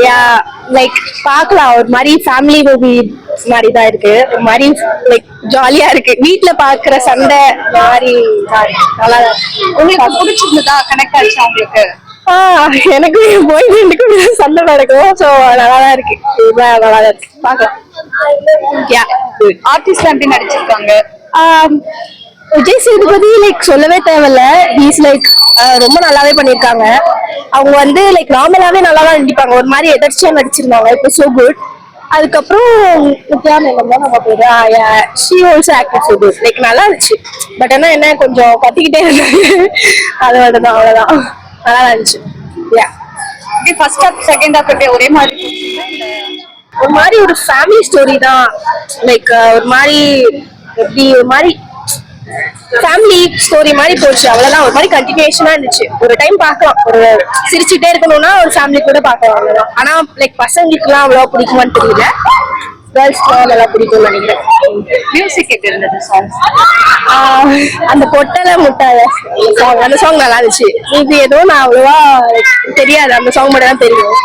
Yeah like பார்க்கலாம். ஒரு மாதிரி ஃபேமிலி மூவி மாதிரி தான் இருக்கு. ஒரு மாதிரி லைக் ஜாலியா இருக்கு. வீட்டுல பாக்குற சண்டை மாதிரி நல்லா உங்களுக்கு பிடிச்சிருந்ததா? கனெக்ட் ஆச்சு உங்களுக்கு? எனக்கு போய் ரெண்டுக்கும் சண்டை நடக்கும். ஸோ நல்லாதான் இருக்கு. நல்லாதான் இருக்கு, பார்க்கலாம். ஆர்டிஸ்ட் எப்படி நடிச்சிருக்காங்க? விஜய் சேதுபதி லைக் சொல்லவே தேவையில்ல. ஹீஸ் லைக் ரொம்ப நல்லாவே பண்ணிருக்காங்க. அவங்க வந்து லைக் நார்மலாவே நல்லா தான் நடிப்பாங்க. ஒரு மாதிரி எதர்ச்சியா நடிச்சிருந்தாங்க. இப்போ சோ குட். அதுக்கப்புறம் நம்ம பேரு she also acted so good. Like நல்லா இருந்துச்சு. பட் என்ன கொஞ்சம் கத்திக்கிட்டே இருந்தாங்க. அது மட்டும் தான், அவ்வளவுதான். நல்லா இருந்துச்சு. ஃபர்ஸ்ட் ஹாஃப் செகண்ட் ஹாஃப் ஒரே மாதிரி ஒரு மாதிரி ஒரு ஃபேமிலி ஸ்டோரி தான். லைக் ஒரு மாதிரி எப்படி ஒரு மாதிரி ஃபேமிலி ஸ்டோரி மாதிரி போச்சு, அவ்வளவுதான். ஒரு மாதிரி கண்டினியூஷனா இருந்துச்சு. ஒரு டைம் பார்க்கலாம். ஒரு சிரிச்சுட்டே இருக்கணும்னா ஒரு ஃபேமிலி கூட பார்க்கலாம், அவ்வளவுதான். ஆனா லைக் பசங்களுக்கு எல்லாம் அவ்வளவு பிடிக்குமான்னு தெரியல. கேர்ள்ஸ்லாம் நல்லா பிடிக்கும்னு நினைக்கிறேன். மியூசிக் எப்படி இருந்தது? சாங் அந்த பொட்டல முட்டாத சாங், அந்த சாங் நல்லா இருந்துச்சு. இது எதுவும் நான் அவ்வளவா தெரியாது. அந்த சாங் மட்டும் தான் தெரியும்.